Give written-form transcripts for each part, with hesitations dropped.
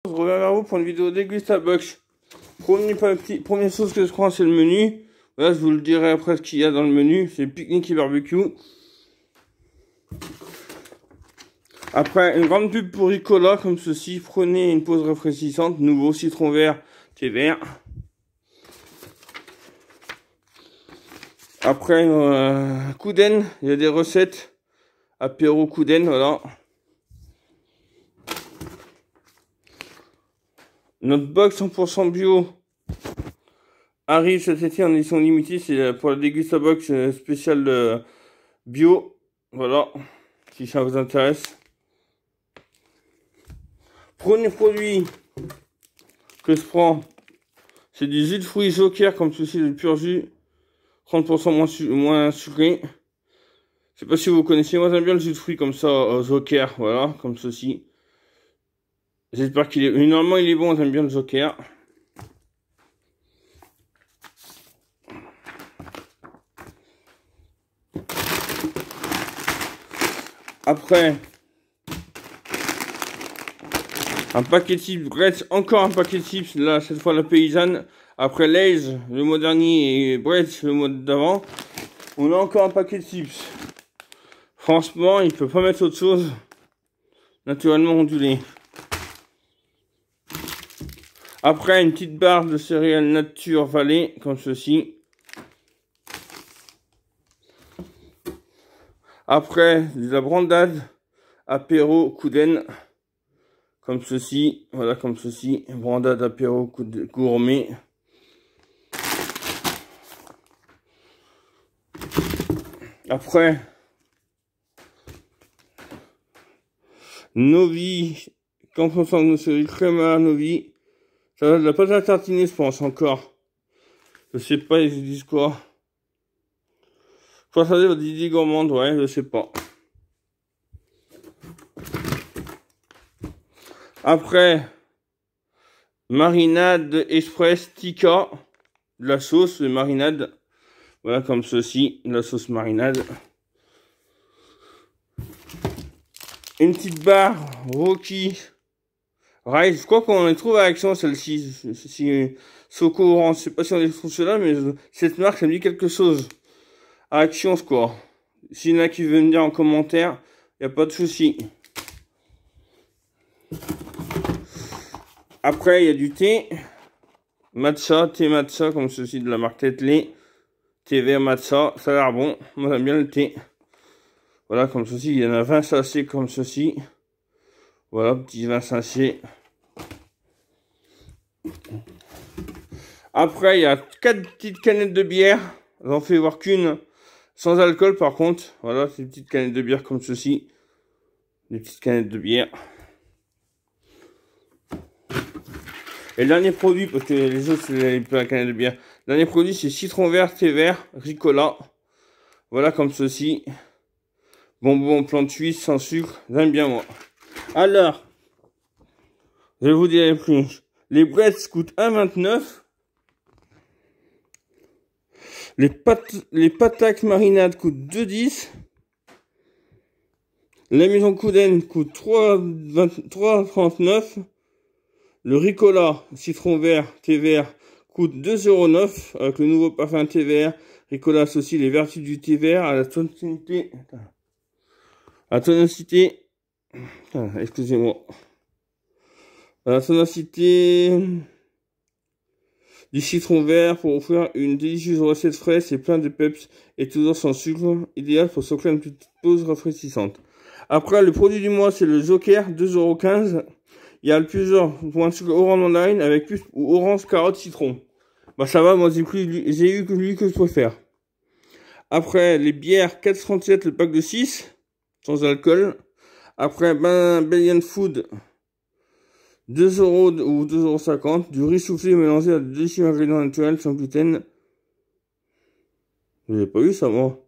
Je reviens vers vous pour une vidéo Degustabox. Première chose que je prends, c'est le menu. Voilà, je vous le dirai après ce qu'il y a dans le menu. C'est pique-nique et barbecue. Après, une grande pub pour Ricola, comme ceci. Prenez une pause rafraîchissante. Nouveau citron vert, thé vert. Après, Kouden. Il y a des recettes. Apéro Kouden, voilà. Notre box 100% bio arrive cet été en édition limitée. C'est pour la Degustabox spéciale bio. Voilà, si ça vous intéresse. Premier produit que je prends, c'est du jus de fruits Joker, comme ceci, le pur jus. 30% moins sucré. Je sais pas si vous connaissez, moi j'aime bien le jus de fruits comme ça, Joker, voilà, comme ceci. J'espère qu'il est... Normalement il est bon, j'aime bien le Joker. Après, un paquet de chips, Bretz, encore un paquet de chips, là cette fois la paysanne. Après Lay's le mois dernier et Bretz le mois d'avant, on a encore un paquet de chips. Franchement, il peut pas mettre autre chose. Naturellement ondulé. Après, une petite barre de céréales Nature Valley, comme ceci. Après, de la brandade apéro Kouden, comme ceci. Voilà, comme ceci. Brandade apéro gourmet. Après, Novi, quand on sent de crème Novi. Ça va de la pâte à tartiner, je pense, encore. Je sais pas, ils disent quoi. Soit ça va Didi gourmande, ouais, je sais pas. Après, marinade express tikka. De la sauce de marinade. Voilà, comme ceci, la sauce marinade. Une petite barre Rocky Rice. Je crois qu'on les trouve à Action, celle-ci. Soco Orange. Je sais pas si on les trouve ceux-là, mais cette marque, ça me dit quelque chose. À Action, quoi. S'il y en a qui veulent me dire en commentaire, il n'y a pas de souci. Après, il y a du thé. Matcha, thé matcha, comme ceci de la marque Tetley. Thé vert matcha, ça a l'air bon. Moi, j'aime bien le thé. Voilà, comme ceci. Il y en a 20 sachets comme ceci. Voilà, petit 20 sachets. Après, il y a 4 petites canettes de bière. J'en fais voir qu'une. Sans alcool, par contre. Voilà, ces petites canettes de bière comme ceci. Des petites canettes de bière. Et le dernier produit, parce que les autres, c'est la canette de bière. Le dernier produit, c'est citron vert, thé vert, Ricola. Voilà, comme ceci. Bonbon plante suisse, sans sucre. J'aime bien, moi. Alors, je vais vous dire les prix. Les Bretz coûtent 1,29. Les patates marinades coûtent 2,10. La maison Kouden coûte 3,39. Le Ricola, citron vert, thé vert, coûte 2,09 € avec le nouveau parfum thé vert. Ricola associe les vertus du thé vert à la tonicité. Excusez-moi. À la tonicité du citron vert pour offrir une délicieuse recette fraîche et plein de peps et toujours sans sucre, idéal pour s'offrir une petite pause rafraîchissante. Après, le produit du mois, c'est le Joker, 2,15 €. Il y a plusieurs points de orange online avec plus ou orange, carotte, citron. Bah ça va, moi j'ai eu que lui que je préfère. Après, les bières 4,37 le pack de 6, sans alcool. Après, Bellion Food, 2 € ou 2,50 €. Du riz soufflé mélangé à de délicieux ingrédients naturels sans gluten. Vous n'avez pas eu ça, moi?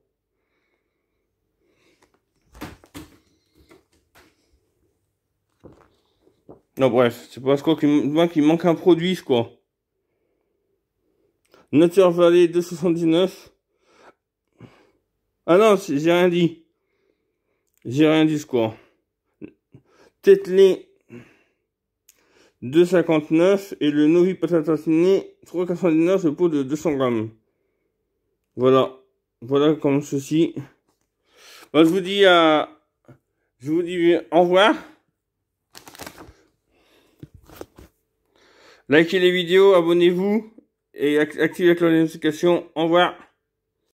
Non, bref, c'est parce qu'il manque un produit, quoi. Nature Valley 2,79 €. Ah non, j'ai rien dit. J'ai rien dit, quoi. Tetley 2,59 et le Novi Patatini 3,99 le pot de 200 grammes. Voilà. Voilà comme ceci. Bon, je vous dis au revoir. Likez les vidéos, abonnez-vous et activez la cloche de notification. Au revoir.